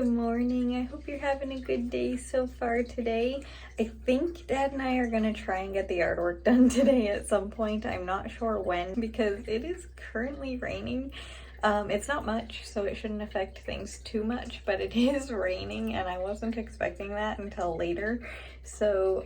Good morning. I hope you're having a good day so far today. I think Dad and I are going to try and get the artwork done today at some point. I'm not sure when because it is currently raining. It's not much, so it shouldn't affect things too much, but it is raining and I wasn't expecting that until later. So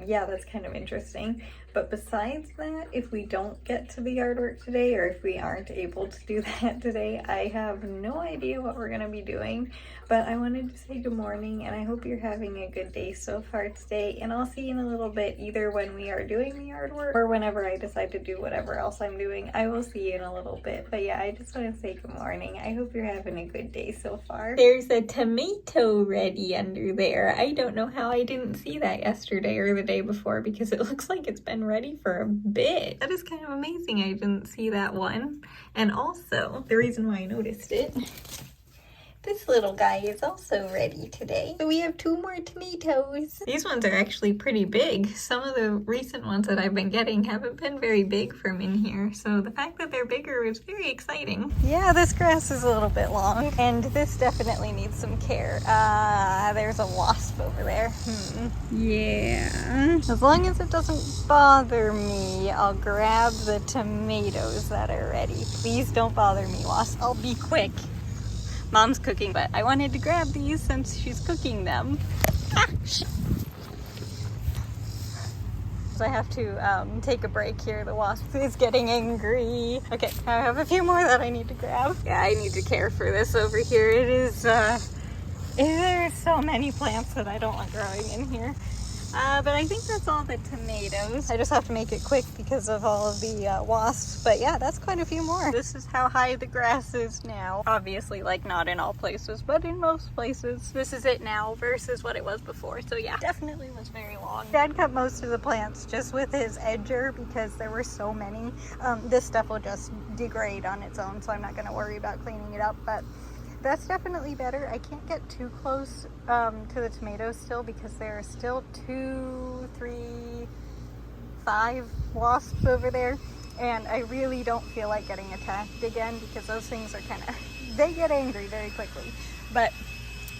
yeah, that's kind of interesting. But besides that, if we don't get to the artwork today, or if we aren't able to do that today, I have no idea what we're going to be doing. But I wanted to say good morning, and I hope you're having a good day so far today. And I'll see you in a little bit, either when we are doing the artwork or whenever I decide to do whatever else I'm doing. I will see you in a little bit. But yeah, I just want to say good morning. I hope you're having a good day so far. There's a tomato ready under there. I don't know how I didn't see that yesterday or the day before because it looks like it's been ready for a bit. That is kind of amazing. I didn't see that one. And also, the reason why I noticed it, this little guy is also ready today. So we have 2 more tomatoes. These ones are actually pretty big. Some of the recent ones that I've been getting haven't been very big from in here. So the fact that they're bigger is very exciting. Yeah, this grass is a little bit long and this definitely needs some care. There's a wasp over there. Yeah. As long as it doesn't bother me, I'll grab the tomatoes that are ready. Please don't bother me, wasp. I'll be quick. Mom's cooking, but I wanted to grab these since she's cooking them. So I have to take a break here. The wasp is getting angry. Okay, I have a few more that I need to grab. Yeah, I need to care for this over here. It is, there's so many plants that I don't want growing in here. But I think that's all the tomatoes. I just have to make it quick because of all of the wasps. But yeah, that's quite a few more. This is how high the grass is now. Obviously, like not in all places, but in most places. This is it now versus what it was before. So yeah, definitely was very long. Dad cut most of the plants just with his edger because there were so many. This stuff will just degrade on its own, so I'm not gonna worry about cleaning it up, but that's definitely better. I can't get too close to the tomatoes still because there are still 2, 3, 5 wasps over there. And I really don't feel like getting attacked again because those things are kind of, they get angry very quickly. But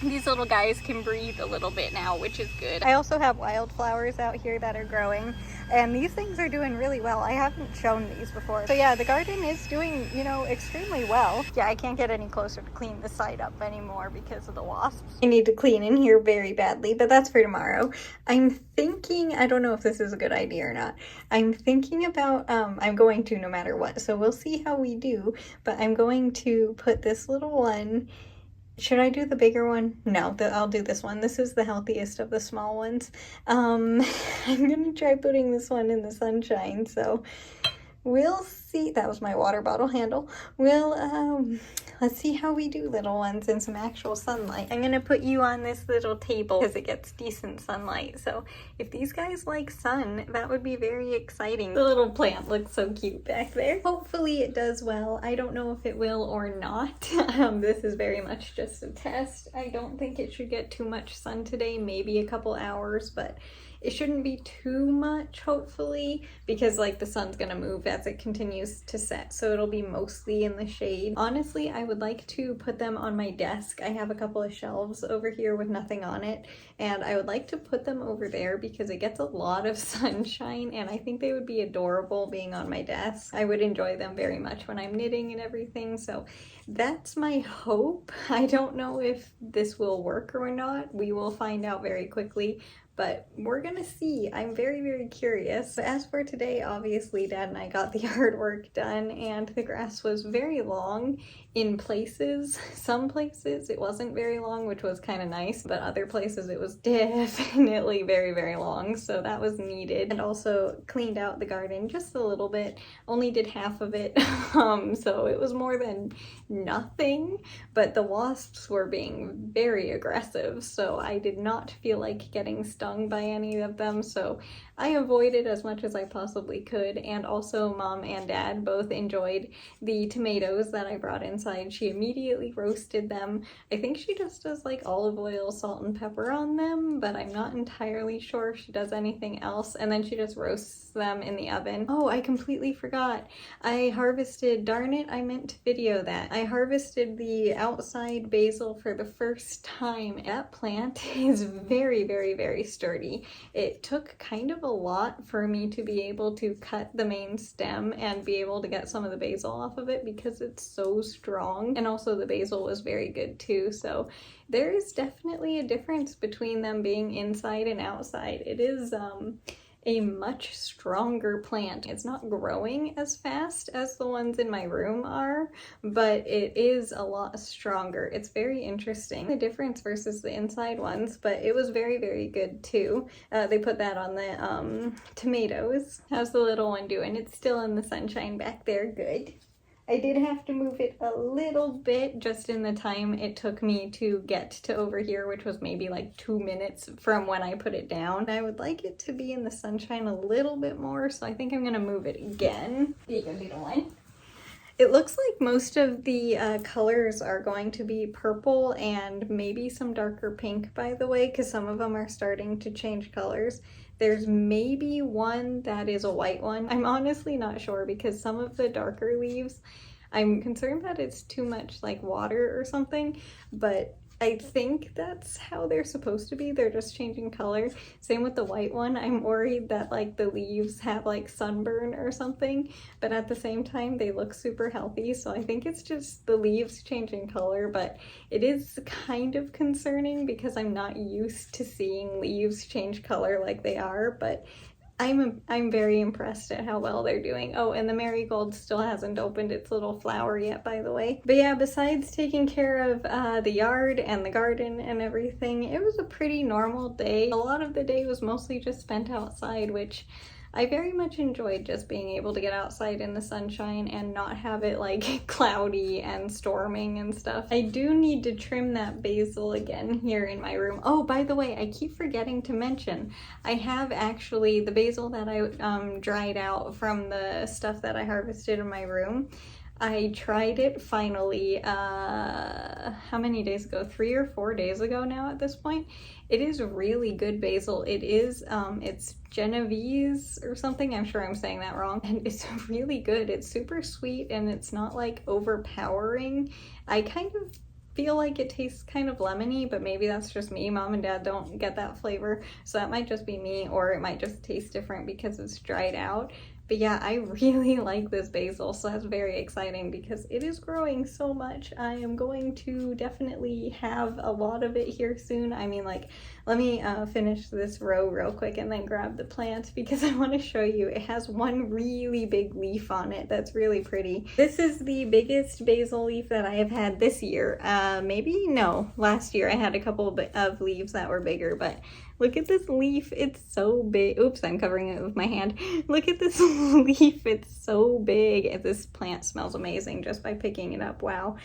these little guys can breathe a little bit now, which is good. I also have wildflowers out here that are growing, and these things are doing really well. I haven't shown these before. So yeah, the garden is doing, you know, extremely well. Yeah, I can't get any closer to clean the side up anymore because of the wasps. I need to clean in here very badly, but that's for tomorrow. I'm thinking, I don't know if this is a good idea or not. I'm thinking about, I'm going to no matter what, so we'll see how we do, but I'm going to put this little one. Should I do the bigger one? No, I'll do this one. This is the healthiest of the small ones. I'm gonna try putting this one in the sunshine, so we'll see. That was my water bottle handle. Let's see how we do, little ones, in some actual sunlight. I'm gonna put you on this little table because it gets decent sunlight. So if these guys like sun, that would be very exciting. The little plant looks so cute back there. Hopefully it does well. I don't know if it will or not. This is very much just a test. I don't think it should get too much sun today, maybe a couple hours, but it shouldn't be too much, hopefully, because like the sun's gonna move as it continues to set, so it'll be mostly in the shade. Honestly, I would like to put them on my desk. I have a couple of shelves over here with nothing on it, and I would like to put them over there because it gets a lot of sunshine, and I think they would be adorable being on my desk. I would enjoy them very much when I'm knitting and everything, so that's my hope. I don't know if this will work or not. We will find out very quickly, but we're gonna see. I'm very, very curious. As for today, obviously Dad and I got the artwork done and the grass was very long in places. Some places it wasn't very long, which was kind of nice, but other places it was definitely very, very long, so that was needed. And also cleaned out the garden just a little bit. Only did half of it, so it was more than nothing, but the wasps were being very aggressive, so I did not feel like getting stung by any of them, so I avoided as much as I possibly could. And also Mom and Dad both enjoyed the tomatoes that I brought inside inside, she immediately roasted them. I think she just does like olive oil, salt, and pepper on them, but I'm not entirely sure if she does anything else. And then she just roasts them in the oven. Oh, I completely forgot. I harvested, darn it, I meant to video that. I harvested the outside basil for the first time. That plant is very, very, very sturdy. It took kind of a lot for me to be able to cut the main stem and be able to get some of the basil off of it because it's so strong. And also the basil was very good too. So there is definitely a difference between them being inside and outside. It is a much stronger plant. It's not growing as fast as the ones in my room are, but it is a lot stronger. It's very interesting, the difference versus the inside ones, but it was very, very good too. They put that on the tomatoes. How's the little one doing? It's still in the sunshine back there. Good. I did have to move it a little bit just in the time it took me to get to over here, which was maybe like 2 minutes from when I put it down. I would like it to be in the sunshine a little bit more, so I think I'm gonna move it again. There you go, little one. It looks like most of the colors are going to be purple and maybe some darker pink, by the way, because some of them are starting to change colors. There's maybe one that is a white one. I'm honestly not sure because some of the darker leaves, I'm concerned that it's too much like water or something, but I think that's how they're supposed to be. They're just changing color. Same with the white one. I'm worried that like the leaves have like sunburn or something, but at the same time they look super healthy. So I think it's just the leaves changing color, but it is kind of concerning because I'm not used to seeing leaves change color like they are, but I'm very impressed at how well they're doing. Oh, and the marigold still hasn't opened its little flower yet, by the way. But yeah, besides taking care of the yard and the garden and everything, it was a pretty normal day. A lot of the day was mostly just spent outside, which I very much enjoyed, just being able to get outside in the sunshine and not have it like cloudy and storming and stuff. I do need to trim that basil again here in my room. Oh, by the way, I keep forgetting to mention, I have actually the basil that I dried out from the stuff that I harvested in my room. I tried it finally, how many days ago? 3 or 4 days ago now at this point. It is really good basil. It is, it's Genovese or something. I'm sure I'm saying that wrong. And it's really good. It's super sweet and it's not like overpowering. I kind of feel like it tastes kind of lemony, but maybe that's just me. Mom and Dad don't get that flavor, so that might just be me, or it might just taste different because it's dried out. But yeah, I really like this basil, so that's very exciting because it is growing so much. I am going to definitely have a lot of it here soon. I mean, like, let me finish this row real quick and then grab the plant because I want to show you. It has one really big leaf on it that's really pretty. This is the biggest basil leaf that I have had this year. Maybe, no, last year I had a couple of leaves that were bigger, but look at this leaf, it's so big. Oops, I'm covering it with my hand. Look at this leaf, it's so big. And this plant smells amazing just by picking it up, wow.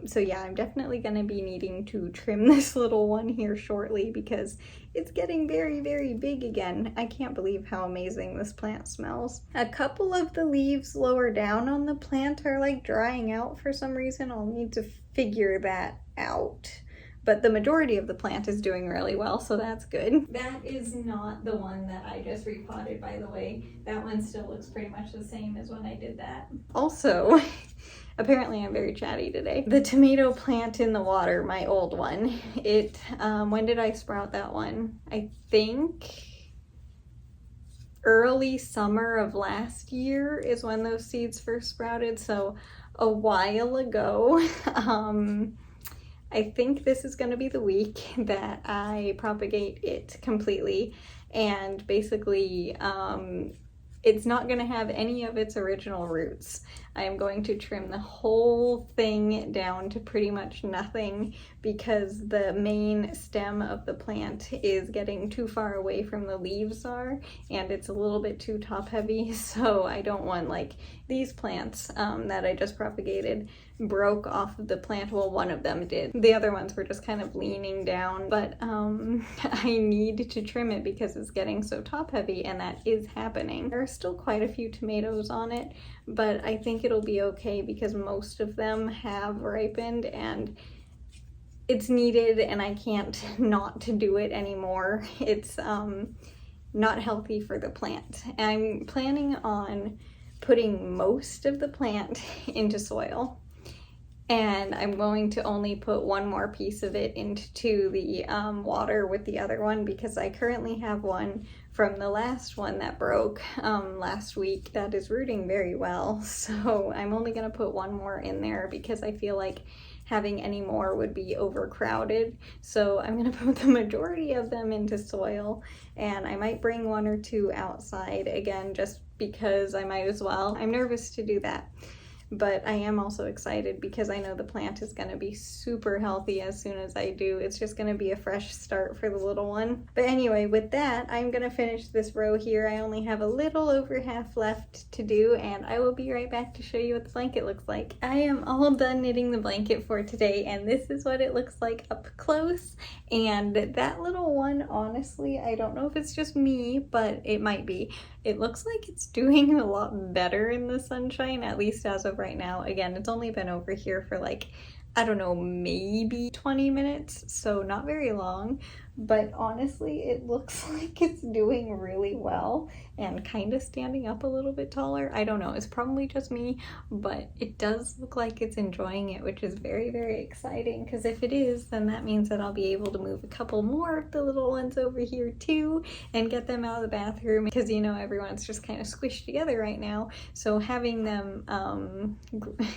So yeah, I'm definitely gonna be needing to trim this little one here shortly because it's getting very, very big again. I can't believe how amazing this plant smells. A couple of the leaves lower down on the plant are like drying out for some reason. I'll need to figure that out. But the majority of the plant is doing really well, so that's good. That is not the one that I just repotted, by the way. That one still looks pretty much the same as when I did that. Also, apparently I'm very chatty today. The tomato plant in the water, my old one, it, when did I sprout that one? I think early summer of last year is when those seeds first sprouted, so a while ago. I think this is going to be the week that I propagate it completely, and basically it's not going to have any of its original roots. I am going to trim the whole thing down to pretty much nothing because the main stem of the plant is getting too far away from the leaves are, and it's a little bit too top heavy, so I don't want like these plants that I just propagated broke off of the plant. Well, one of them did. The other ones were just kind of leaning down, but I need to trim it because it's getting so top heavy, and that is happening. There are still quite a few tomatoes on it, but I think it'll be okay because most of them have ripened and it's needed, and I can't not to do it anymore. It's not healthy for the plant. I'm planning on putting most of the plant into soil, and I'm going to only put one more piece of it into the water with the other one, because I currently have one from the last one that broke last week that is rooting very well. So I'm only going to put one more in there because I feel like having any more would be overcrowded. So I'm going to put the majority of them into soil, and I might bring one or two outside again just because I might as well. I'm nervous to do that, but I am also excited because I know the plant is going to be super healthy as soon as I do. It's just going to be a fresh start for the little one. But anyway, with that, I'm going to finish this row here. I only have a little over half left to do, and I will be right back to show you what the blanket looks like. I am all done knitting the blanket for today, and this is what it looks like up close. And that little one, honestly, I don't know if it's just me, but it might be. It looks like it's doing a lot better in the sunshine, at least as of right now. Again, it's only been over here for like, I don't know, maybe 20 minutes, so not very long, but honestly, it looks like it's doing really well and kind of standing up a little bit taller. I don't know, it's probably just me, but it does look like it's enjoying it, which is very, very exciting, because if it is, then that means that I'll be able to move a couple more of the little ones over here too and get them out of the bathroom, because you know, everyone's just kind of squished together right now, so having them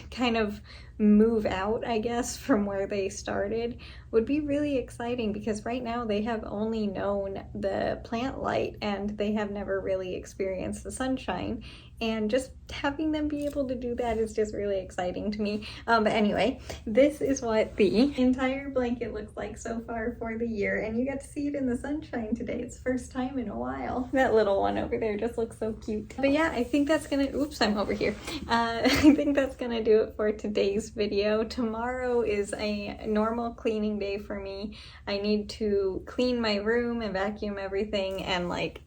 kind of move out, I guess, from where they started would be really exciting, because right now they have only known the plant light and they have never really experienced the sunshine, and just having them be able to do that is just really exciting to me. But anyway, this is what the entire blanket looks like so far for the year, and you get to see it in the sunshine today. It's the first time in a while. That little one over there just looks so cute. But yeah, I think that's gonna, oops, I'm over here. I think that's gonna do it for today's video. Tomorrow is a normal cleaning day for me. I need to clean my room and vacuum everything and like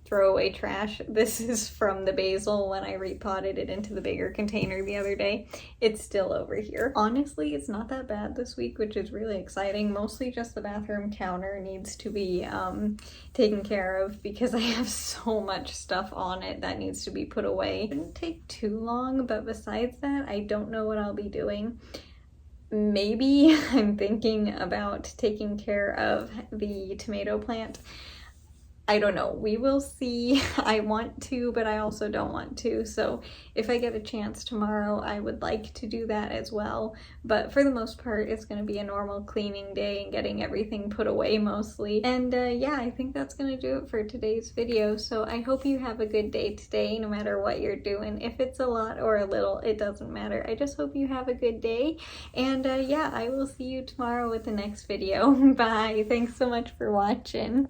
throw away trash. This is from the basil when I repotted it into the bigger container the other day. It's still over here. Honestly, it's not that bad this week, which is really exciting. Mostly just the bathroom counter needs to be taken care of because I have so much stuff on it that needs to be put away. It didn't take too long, but besides that, I don't know what I'll be doing. Maybe I'm thinking about taking care of the tomato plant. I don't know. We will see. I want to, but I also don't want to. So if I get a chance tomorrow, I would like to do that as well. But for the most part, it's going to be a normal cleaning day and getting everything put away mostly. And yeah, I think that's going to do it for today's video. So I hope you have a good day today, no matter what you're doing. If it's a lot or a little, it doesn't matter. I just hope you have a good day. And yeah, I will see you tomorrow with the next video. Bye. Thanks so much for watching.